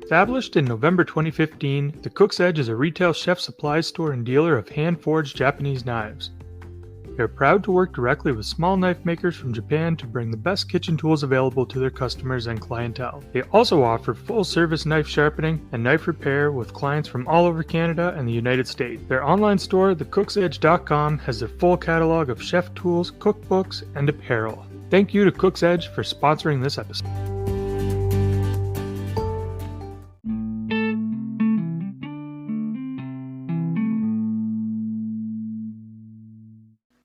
Established in November 2015, the Cook's Edge is a retail chef supply store and dealer of hand-forged Japanese knives. They are proud to work directly with small knife makers from Japan to bring the best kitchen tools available to their customers and clientele. They also offer full-service knife sharpening and knife repair with clients from all over Canada and the United States. Their online store, thecooksedge.com, has their full catalog of chef tools, cookbooks, and apparel. Thank you to Cook's Edge for sponsoring this episode.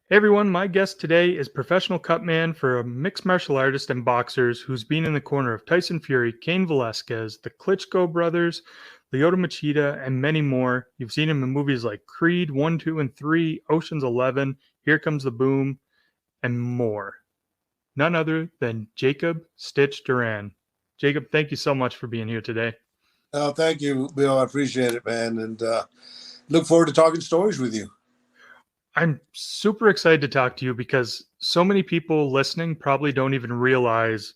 Hey everyone, my guest today is professional cutman for a mixed martial artist and boxers who's been in the corner of Tyson Fury, Cain Velasquez, the Klitschko brothers, Lyoto Machida, and many more. You've seen him in movies like Creed 1, 2, and 3, Ocean's 11, Here Comes the Boom, and more. None other than Jacob Stitch Duran. Jacob, thank you so much for being here today. Oh, thank you, Bill. I appreciate it, man, and look forward to talking stories with you. I'm super excited to talk to you because so many people listening probably don't even realize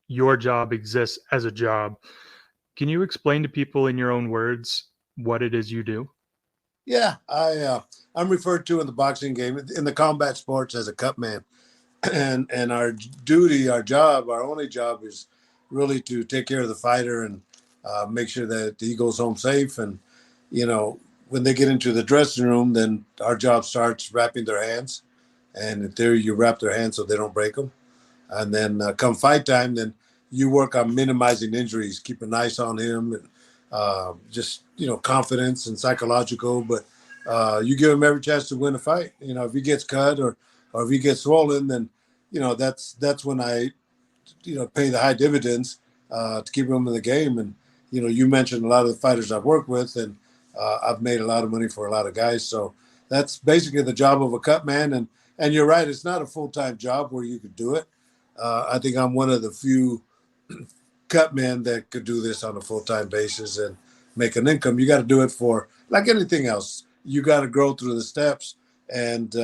your job exists as a job. Can you explain to people in your own words what it is you do? Yeah, I'm referred to in the boxing game, in the combat sports, as a cut man. And our duty, our job, our only job is really to take care of the fighter and make sure that he goes home safe. And, you know, when they get into the dressing room, then our job starts wrapping their hands. And in theory, you wrap their hands so they don't break them. And then come fight time, then you work on minimizing injuries, keep an ice on him, and just, you know, confidence and psychological. But you give him every chance to win a fight. You know, if he gets cut or if he gets swollen, then, you know, that's when I, you know, pay the high dividends to keep him in the game. And, you know, you mentioned a lot of the fighters I've worked with, and I've made a lot of money for a lot of guys. So that's basically the job of a cut man. And you're right, it's not a full-time job where you could do it. I think I'm one of the few cut men that could do this on a full-time basis and make an income. You got to do it for, like anything else, you got to grow through the steps and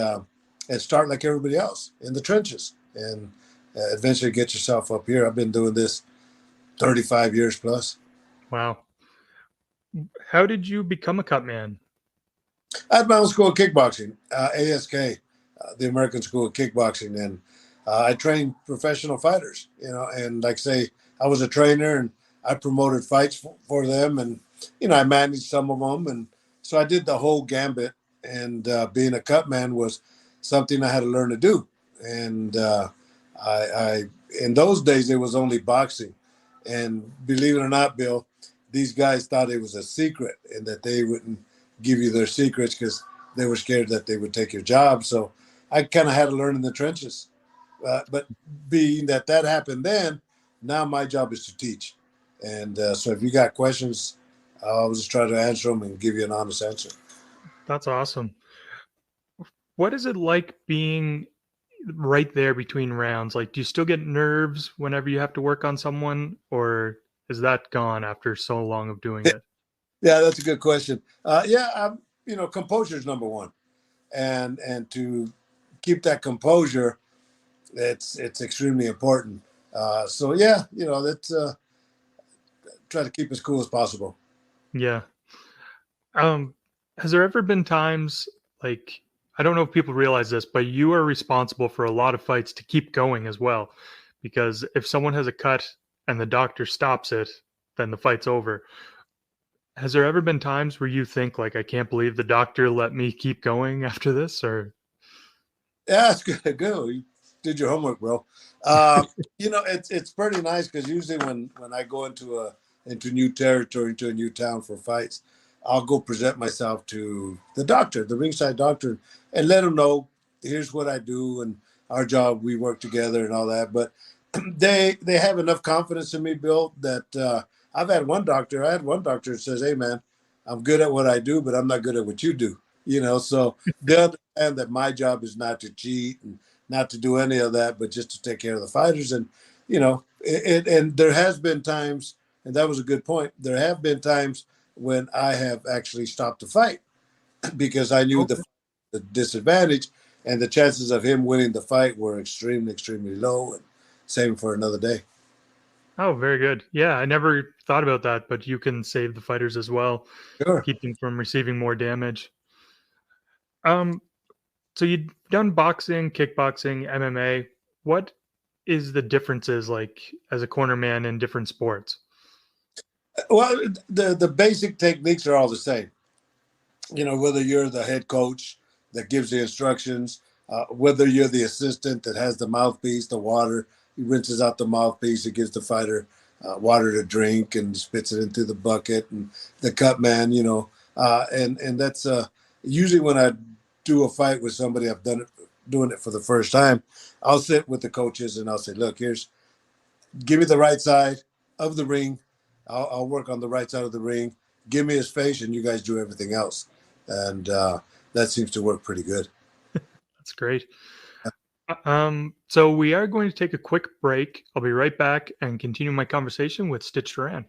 start like everybody else in the trenches and eventually get yourself up here. I've been doing this 35 years plus. Wow. How did you become a cut man? I had my own school of kickboxing, ASK, the American School of Kickboxing, and I trained professional fighters, you know, and like say, I was a trainer and I promoted fights for them, and, you know, I managed some of them. And so I did the whole gambit, and being a cut man was something I had to learn to do. And I in those days, it was only boxing. And believe it or not, Bill, these guys thought it was a secret and that they wouldn't give you their secrets because they were scared that they would take your job. So I kind of had to learn in the trenches. But being that happened then, now my job is to teach. And so if you got questions, I'll just try to answer them and give you an honest answer. That's awesome. What is it like being right there between rounds? Like, do you still get nerves whenever you have to work on someone, or is that gone after so long of doing it? Yeah, that's a good question. You know, composure is number one, and to keep that composure, it's extremely important. So yeah, you know, that's try to keep as cool as possible. Yeah. Has there ever been times, like, I don't know if people realize this, but you are responsible for a lot of fights to keep going as well, because if someone has a cut and the doctor stops it, then the fight's over. Has there ever been times where you think, like, I can't believe the doctor let me keep going after this? Or Yeah, it's good. Good. You did your homework, bro. You know, it's pretty nice because usually when I go into new territory, into a new town for fights, I'll go present myself to the doctor, the ringside doctor, and let him know, here's what I do and our job, we work together and all that. But they have enough confidence in me, Bill, that I had one doctor that says, hey, man, I'm good at what I do, but I'm not good at what you do. You know, so they understand that my job is not to cheat and not to do any of that, but just to take care of the fighters. And, you know, and there has been times, and that was a good point, there have been times when I have actually stopped the fight because I knew okay. the disadvantage and the chances of him winning the fight were extremely, extremely low. And same for another day. Oh, very good. Yeah, I never thought about that, but you can save the fighters as well, Sure. keep them from receiving more damage. Um, so you've done boxing, kickboxing, MMA. What is the differences like as a cornerman in different sports? Well, the basic techniques are all the same. Whether you're the head coach that gives the instructions, whether you're the assistant that has the mouthpiece, the water, he rinses out the mouthpiece, he gives the fighter water to drink and spits it into the bucket, and the cut man, and that's usually when I do a fight with somebody, I've done it, doing it for the first time, I'll sit with the coaches and I'll say, look, give me the right side of the ring. I'll work on the right side of the ring. Give me his face, and you guys do everything else. And that seems to work pretty good. That's great. So we are going to take a quick break. I'll be right back and continue my conversation with Stitch Duran.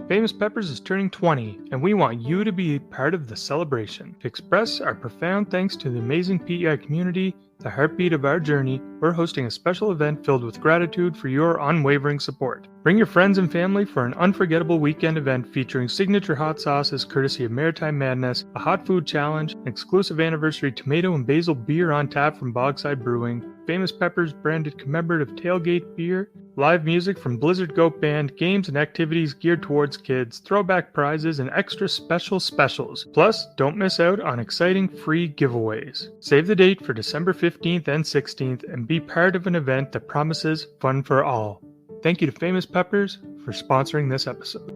Famous Peppers is turning 20, and we want you to be part of the celebration. To express our profound thanks to the amazing PEI community, the heartbeat of our journey, we're hosting a special event filled with gratitude for your unwavering support. Bring your friends and family for an unforgettable weekend event featuring signature hot sauces courtesy of Maritime Madness, a hot food challenge, an exclusive anniversary tomato and basil beer on tap from Bogside Brewing, Famous Peppers branded commemorative tailgate beer, live music from Blizzard Goat Band, games and activities geared towards kids, throwback prizes, and extra special specials. Plus, don't miss out on exciting free giveaways. Save the date for December 15th and 16th and be part of an event that promises fun for all. Thank you to Famous Peppers for sponsoring this episode.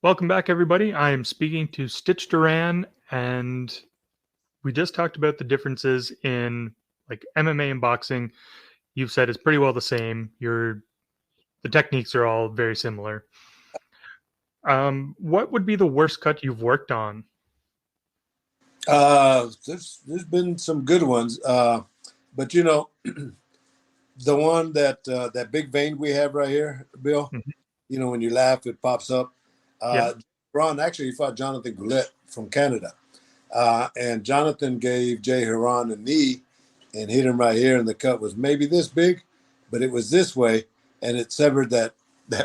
Welcome back, everybody. I am speaking to Stitch Duran, and we just talked about the differences in like MMA and boxing. You've said it's pretty well the same. The techniques are all very similar. What would be the worst cut you've worked on? There's been some good ones, but the one that big vein we have right here, Bill. Mhm. When you laugh, it pops up. Yeah. Ron actually fought Jonathan Goulet from Canada. And Jonathan gave Jay Huron a knee and hit him right here, and the cut was maybe this big, but it was this way, and it severed that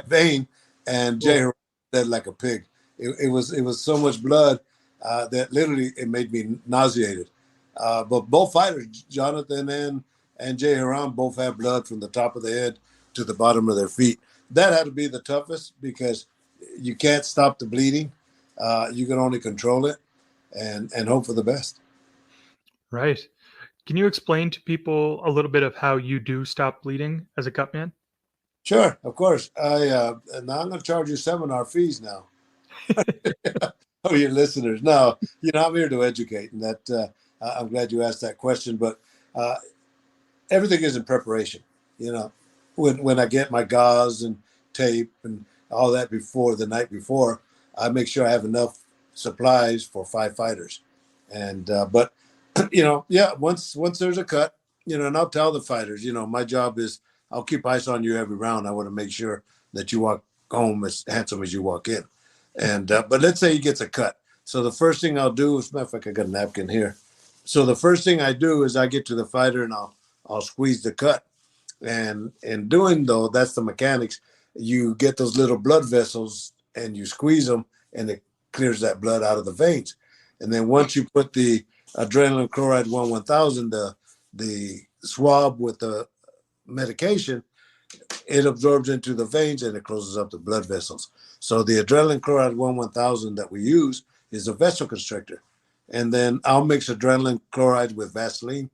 vein, and Jay Cool. Huron bled like a pig. It was so much blood that literally it made me nauseated. But both fighters, Jonathan and Jay Huron, both have blood from the top of the head to the bottom of their feet. That had to be the toughest because you can't stop the bleeding. You can only control it and hope for the best. Right. Can you explain to people a little bit of how you do stop bleeding as a cut man? Sure, of course. Now I'm going to charge you seminar fees now. Oh, your listeners. No, I'm here to educate, and that I'm glad you asked that question. But uh, everything is in preparation. When I get my gauze and tape and all that before the night before, I make sure I have enough supplies for 5 fighters. And but yeah, once there's a cut, and I'll tell the fighters, my job is I'll keep ice on you every round. I want to make sure that you walk home as handsome as you walk in. And but let's say he gets a cut. So the first thing I'll do is, matter of fact, I got a napkin here. So the first thing I do is I get to the fighter and I'll squeeze the cut. And in doing though, that's the mechanics. You get those little blood vessels and you squeeze them, and it clears that blood out of the veins. And then once you put the adrenaline chloride 1000, the swab with the medication, it absorbs into the veins and it closes up the blood vessels. So the adrenaline chloride 1000 that we use is a vasoconstrictor. And then I'll mix adrenaline chloride with Vaseline.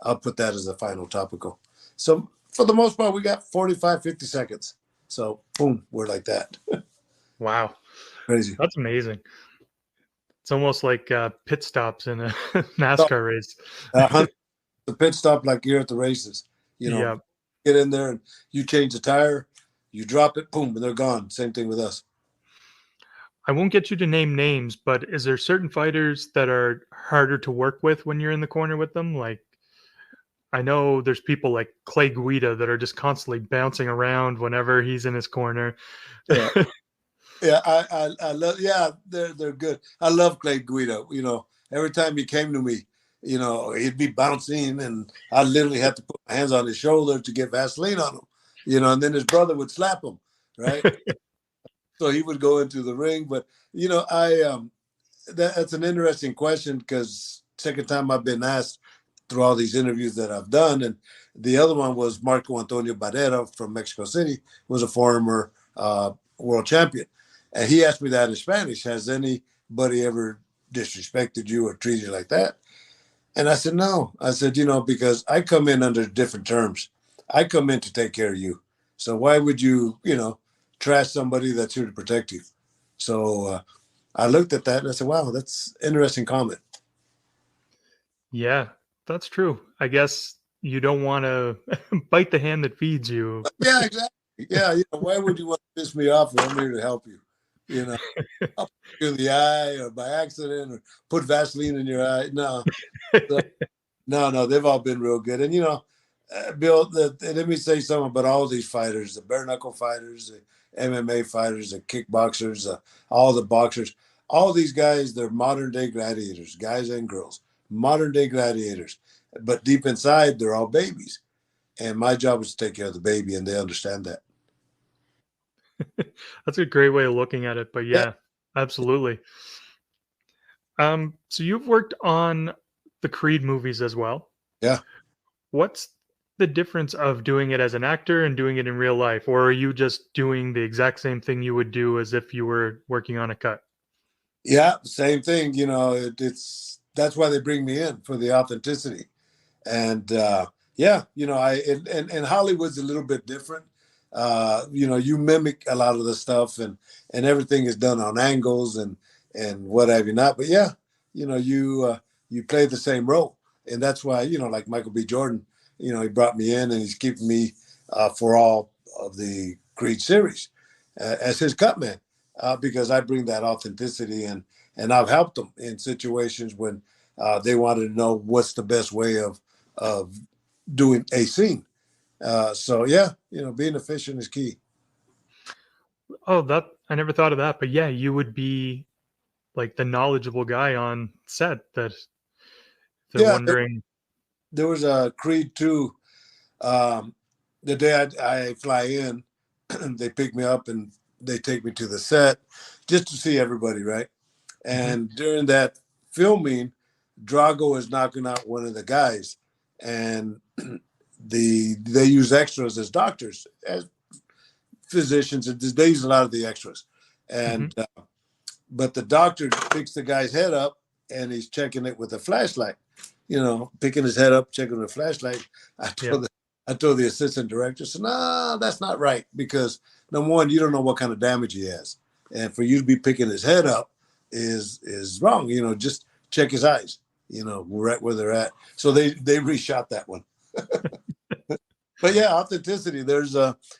I'll put that as a final topical. So for the most part, we got 45, 50 seconds. So boom, we're like that. Wow. Crazy. That's amazing. It's almost like pit stops in a So, NASCAR race. the pit stop like you're at the races. Yeah. Get in there and you change the tire, you drop it, boom, and they're gone. Same thing with us. I won't get you to name names, but is there certain fighters that are harder to work with when you're in the corner with them? Like, I know there's people like Clay Guida that are just constantly bouncing around whenever he's in his corner. Yeah. Yeah, I love. Yeah, they're good. I love Clay Guido. Every time he came to me, he'd be bouncing, and I literally had to put my hands on his shoulder to get Vaseline on him, and then his brother would slap him, right? So he would go into the ring. But that's an interesting question, because second time I've been asked through all these interviews that I've done, and the other one was Marco Antonio Barrera from Mexico City, was a former world champion, and he asked me that in Spanish: "Has anybody ever disrespected you or treated you like that?" And I said, "No." I said, because I come in under different terms. I come in to take care of you. So why would you, trash somebody that's here to protect you? So I looked at that and I said, wow, that's an interesting comment. Yeah, that's true. I guess you don't want to bite the hand that feeds you. Yeah, exactly. Yeah, why would you want to piss me off when I'm here to help you? I'll put you in the eye or by accident or put Vaseline in your eye. No, so, no, they've all been real good. And, Bill, let me say something about all these fighters, the bare knuckle fighters, the MMA fighters, the kickboxers, all the boxers, all these guys, they're modern day gladiators, guys and girls, modern day gladiators. But deep inside, they're all babies. And my job is to take care of the baby, and they understand that. That's a great way of looking at it. But Yeah. yeah, absolutely. So you've worked on the Creed movies as well. Yeah. What's the difference of doing it as an actor and doing it in real life? Or are you just doing the exact same thing you would do as if you were working on a cut? Yeah. Same thing. That's why they bring me in, for the authenticity. And yeah, and Hollywood's a little bit different. You mimic a lot of the stuff, and everything is done on angles and what have you not. But yeah, you play the same role, and that's why, like Michael B. Jordan, he brought me in, and he's keeping me for all of the Creed series as his cut man, because I bring that authenticity, and I've helped them in situations when they wanted to know what's the best way of doing a scene. So yeah, being efficient is key. Oh, that I never thought of that. But yeah, you would be like the knowledgeable guy on set that they're Yeah, wondering. there was a Creed 2. Um, the day I fly in, they pick me up and they take me to the set just to see everybody, right? And during that filming, Drago is knocking out one of the guys, and they use extras as doctors, as physicians. They use a lot of the extras, and but the doctor picks the guy's head up, and he's checking it with a flashlight. Picking his head up, checking with a flashlight. I told the assistant director, "So no, that's not right, because number one, you don't know what kind of damage he has, and for you to be picking his head up is wrong. Just check his eyes. Right where they're at." So they reshot that one. But yeah, authenticity. There's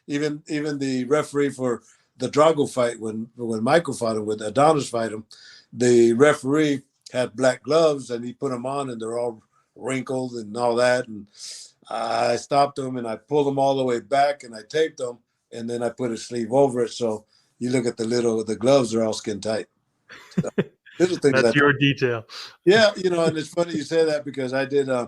even the referee for the Drago fight, when Michael fought him, when Adonis fight him, the referee had black gloves, and he put them on, and they're all wrinkled and all that. And I stopped him, and I pulled them all the way back, and I taped them, and then I put a sleeve over it. So you look at the gloves are all skin tight. So, little things That's your detail. Yeah, and it's funny you say that, because I did an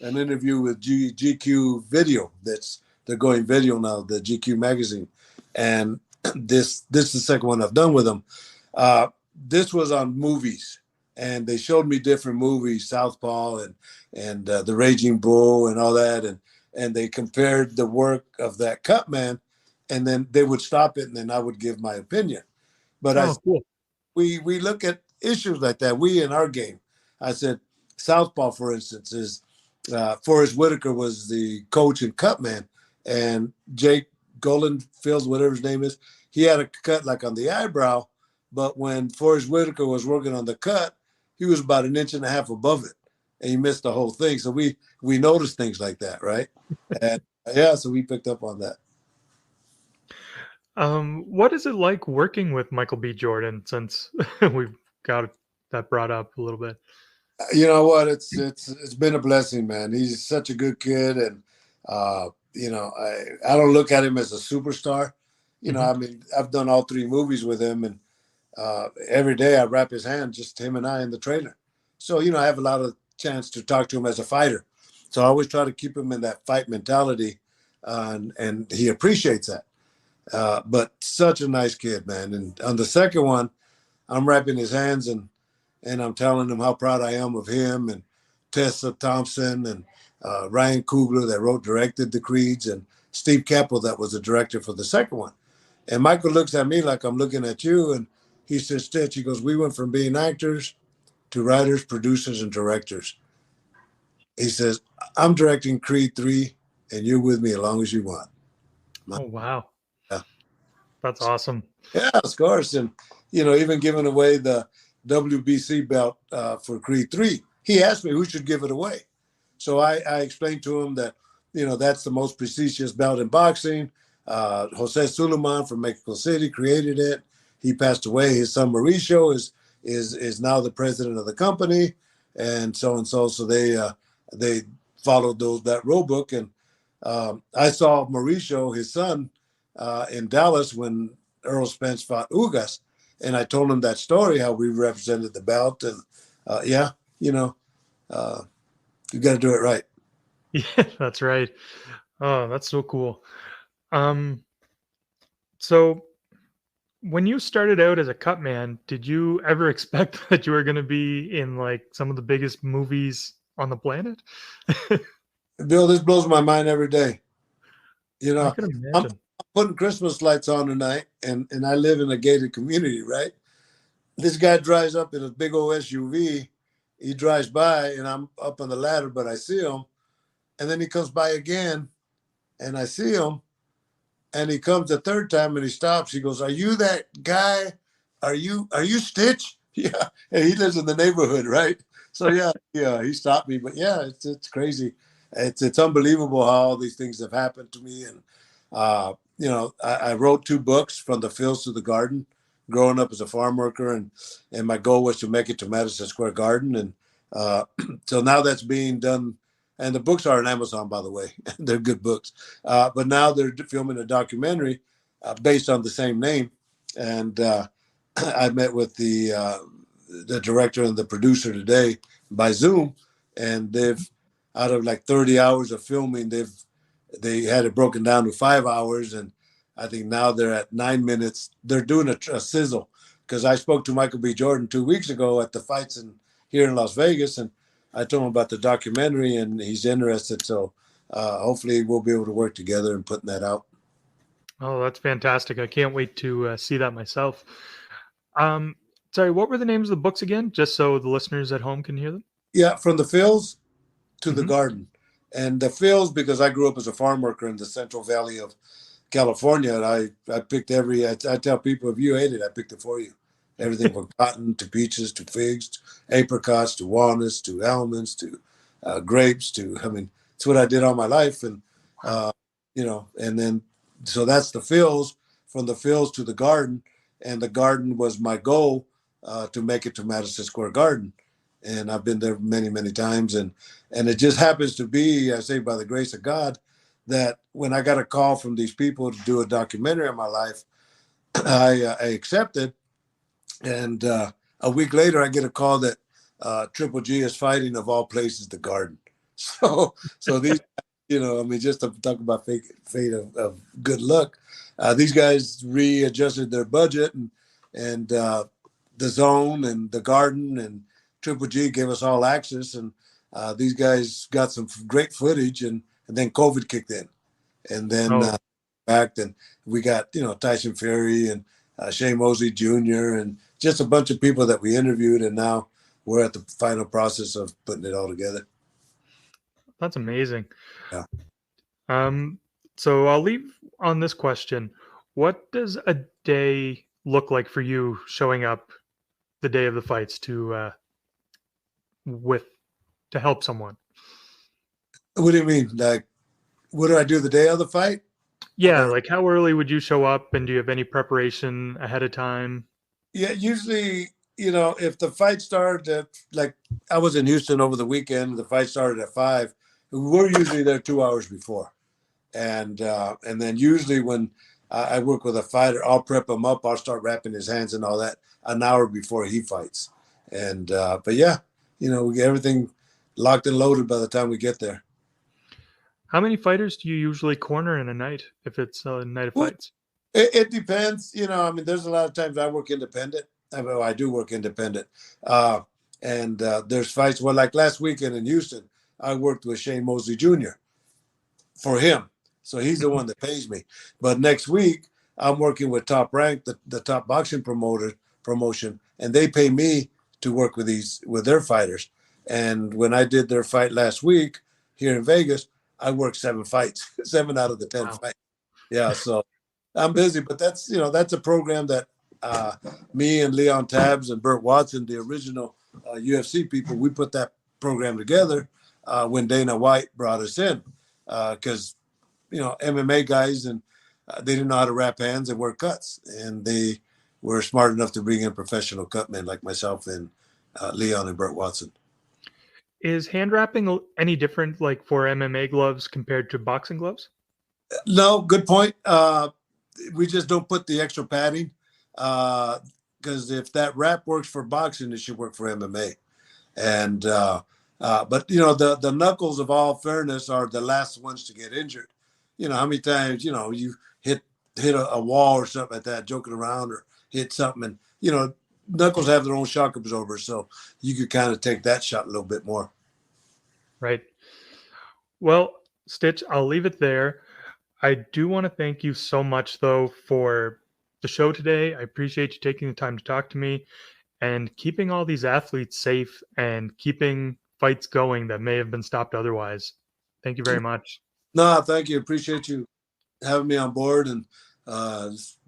interview with GQ Video. They're going video now, the GQ magazine, and this is the second one I've done with them. This was on movies, and they showed me different movies, Southpaw and The Raging Bull and all that, and they compared the work of that cut man, and then they would stop it, and then I would give my opinion. But cool. we look at issues like that. We in our game, I said, Southpaw, for instance, is Forrest Whitaker was the coach and cut man, and Jake Golenfield, whatever his name is, he had a cut like on the eyebrow, but when Forrest Whitaker was working on the cut, he was about an inch and a half above it, and he missed the whole thing. So we noticed things like that, right? And yeah, so we picked up on that. What is it like working with Michael B. Jordan, since we've got that brought up a little bit? You know what? It's been a blessing, man. He's such a good kid, and I don't look at him as a superstar. I mean, I've done all three movies with him, and every day I wrap his hand, just him and I in the trailer. So I have a lot of chance to talk to him as a fighter. So I always try to keep him in that fight mentality, and he appreciates that. But such a nice kid, man. And on the second one, I'm wrapping his hands and I'm telling him how proud I am of him and Tessa Thompson and Ryan Coogler that directed the Creeds, and Steve Campbell that was the director for the second one. And Michael looks at me like I'm looking at you, and he says, Stitch, he goes, we went from being actors to writers, producers, and directors. He says, I'm directing Creed 3, and you're with me as long as you want. Oh, wow. Yeah. That's awesome. Yeah, of course. And, even giving away the WBC belt for Creed 3, he asked me who should give it away. So I explained to him that, that's the most prestigious belt in boxing. Jose Suleiman from Mexico City created it. He passed away. His son Mauricio is now the president of the company, and so and so. So they followed that rule book. And I saw Mauricio, his son, in Dallas when Earl Spence fought Ugas, and I told him that story, how we represented the belt, and you got to do it right. Yeah, that's right. Oh, that's so cool. So when you started out as a cut man, did you ever expect that you were going to be in like some of the biggest movies on the planet? Bill, this blows my mind every day. I can I'm imagine. putting Christmas lights on tonight, and I live in a gated community, right? This guy drives up in a big old SUV. He drives by, and I'm up on the ladder, but I see him. And then he comes by again, and I see him. And he comes the third time, and he stops. He goes, "Are you that guy? Are you Stitch?" Yeah, and he lives in the neighborhood, right? So yeah, he stopped me. But yeah, it's crazy. It's unbelievable how all these things have happened to me. And I wrote 2 books, From the Fields to the Garden, growing up as a farm worker, and my goal was to make it to Madison Square Garden. And so now that's being done. And the books are on Amazon, by the way. They're good books. But now they're filming a documentary based on the same name. And I met with the director and the producer today by Zoom, and they've, out of like 30 hours of filming, they had it broken down to 5 hours, and I think now they're at 9 minutes. They're doing a sizzle, because I spoke to Michael B. Jordan 2 weeks ago at the fights here in Las Vegas, and I told him about the documentary, and he's interested. So hopefully we'll be able to work together in putting that out. Oh, that's fantastic. I can't wait to see that myself. Sorry, what were the names of the books again? Just so the listeners at home can hear them. Yeah, From the Fields to the Mhm. Garden. And the fields, because I grew up as a farm worker in the Central Valley of California, and I picked I tell people, if you ate it, I picked it for you. Everything from cotton to peaches to figs, to apricots to walnuts to almonds to grapes it's what I did all my life. And, and then, so that's the fields, From the Fields to the Garden. And the garden was my goal to make it to Madison Square Garden. And I've been there many, many times. And it just happens to be, I say, by the grace of God, that when I got a call from these people to do a documentary on my life, I accepted. And a week later, I get a call that Triple G is fighting, of all places, the Garden. So these, just to talk about fate of good luck, these guys readjusted their budget, and the Zone and the Garden and Triple G gave us all access, and these guys got some great footage, and then COVID kicked in, and then back, and we got Tyson Fury and Shane Mosley Jr. and just a bunch of people that we interviewed, and now we're at the final process of putting it all together. That's amazing. Yeah. So I'll leave on this question. What does a day look like for you showing up the day of the fights to help someone? What do you mean? Like, what do I do the day of the fight? Yeah, Or, like how early would you show up, and do you have any preparation ahead of time? yeah, usually, if the fight started at, like, I was in Houston over the weekend, the fight started at 5. We're usually there 2 hours before. And then usually when I work with a fighter, I'll prep him up. I'll start wrapping his hands and all that an hour before he fights. And but yeah, we get everything locked and loaded by the time we get there. How many fighters do you usually corner in a night if it's a night of Well, fights? it depends. I mean, there's a lot of times I work independent. I do work independent. And there's fights. Well, like last weekend in Houston, I worked with Shane Mosley Jr. for him. So he's the one that pays me. But next week, I'm working with Top Rank, the top boxing promotion, and they pay me to work with their fighters. And when I did their fight last week here in Vegas, I worked 7 fights, 7 out of the 10 fights. Yeah, so I'm busy, but that's a program that me and Leon Tabbs and Burt Watson, the original UFC people, we put that program together when Dana White brought us in because MMA guys and they didn't know how to wrap hands and work cuts, and they were smart enough to bring in professional cutmen like myself and Leon and Burt Watson. Is hand wrapping any different, like for MMA gloves compared to boxing gloves? No, good point. We just don't put the extra padding because if that wrap works for boxing, it should work for MMA. And but the knuckles, of all fairness, are the last ones to get injured. How many times you hit a wall or something like that, joking around, or hit something, and knuckles have their own shock absorbers, so you could kind of take that shot a little bit more. Right. Well, Stitch, I'll leave it there. I do want to thank you so much, though, for the show today. I appreciate you taking the time to talk to me and keeping all these athletes safe and keeping fights going that may have been stopped otherwise. Thank you very much. No, thank you. Appreciate you having me on board, and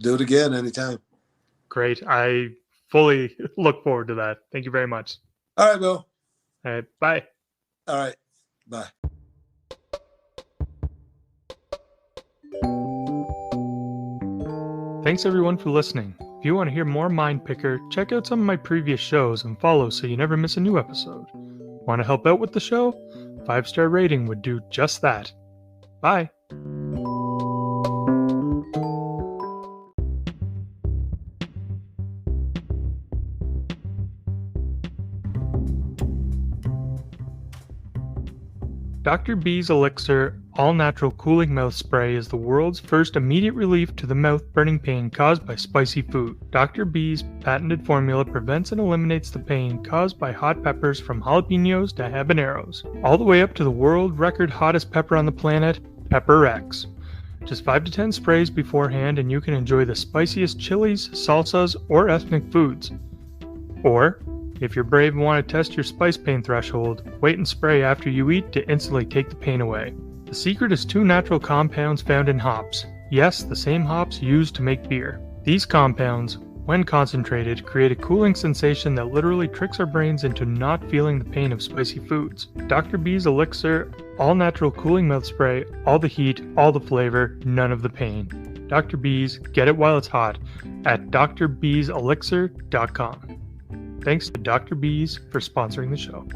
do it again anytime. Great. I fully look forward to that. Thank you very much. All right, Bill. All right. Bye. All right. Bye. Thanks everyone for listening. If you want to hear more Mind Picker, check out some of my previous shows and follow so you never miss a new episode. Want to help out with the show? 5-star rating would do just that. Bye. Dr. B's Elixir All-Natural Cooling Mouth Spray is the world's first immediate relief to the mouth burning pain caused by spicy food. Dr. B's patented formula prevents and eliminates the pain caused by hot peppers from jalapenos to habaneros, all the way up to the world record hottest pepper on the planet, Pepper X. Just 5 to 10 sprays beforehand and you can enjoy the spiciest chilies, salsas, or ethnic foods. Or, if you're brave and want to test your spice pain threshold, wait and spray after you eat to instantly take the pain away. The secret is 2 natural compounds found in hops. Yes, the same hops used to make beer. These compounds, when concentrated, create a cooling sensation that literally tricks our brains into not feeling the pain of spicy foods. Dr. B's Elixir All-Natural Cooling Mouth Spray, all the heat, all the flavor, none of the pain. Dr. B's, get it while it's hot at drbselixir.com. Thanks to Dr. B's for sponsoring the show.